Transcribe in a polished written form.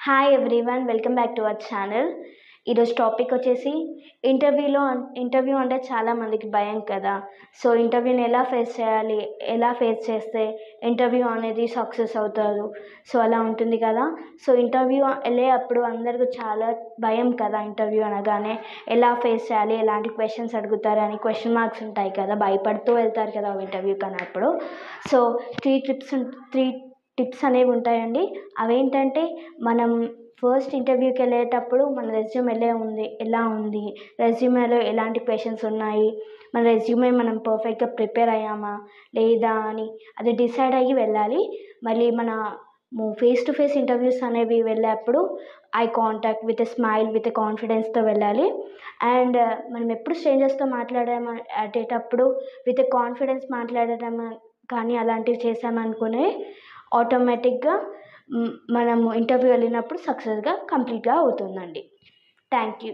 Hi everyone, welcome back to our channel. ఈరోజు topic వచ్చేసి interview అంటే చాలామందికి భయం కదా. సో ఇంటర్వ్యూని ఎలా ఫేస్ చేయాలి, ఎలా ఫేస్ చేస్తే ఇంటర్వ్యూ అనేది సక్సెస్ అవుతారు, సో అలా ఉంటుంది కదా. సో ఇంటర్వ్యూ వెళ్ళేటప్పుడు అందరికీ చాలా భయం కదా. ఇంటర్వ్యూ అనగానే ఎలా ఫేస్ చేయాలి, ఎలాంటి క్వశ్చన్స్ అడుగుతారు అని క్వశ్చన్ మార్క్స్ ఉంటాయి కదా, భయపడుతూ వెళ్తారు కదా ఇంటర్వ్యూకి అన్నప్పుడు. సో త్రీ టిప్స్ అనేవి ఉంటాయండి. అవేంటంటే, మనం ఫస్ట్ ఇంటర్వ్యూకి వెళ్ళేటప్పుడు మన రెజ్యూమ్ ఎలా ఉంది, రెజ్యూమేలో ఎలాంటి క్వశ్చన్స్ ఉన్నాయి, మన రెజ్యూమే మనం పర్ఫెక్ట్గా ప్రిపేర్ అయ్యామా లేదా అని అది డిసైడ్ అయ్యి వెళ్ళాలి. మళ్ళీ ఫేస్ టు ఫేస్ ఇంటర్వ్యూస్ అనేవి వెళ్ళేటప్పుడు eye contact with smile with కాన్ఫిడెన్స్తో వెళ్ళాలి. అండ్ మనం ఎప్పుడు స్ట్రేంజర్స్తో అటేటప్పుడు విత్ కాన్ఫిడెన్స్ మాట్లాడడం కానీ అలాంటివి చేసామనుకునే ఆటోమేటిక్గా మనము ఇంటర్వ్యూ వెళ్ళినప్పుడు సక్సెస్గా కంప్లీట్గా అవుతుందండి. Thank you.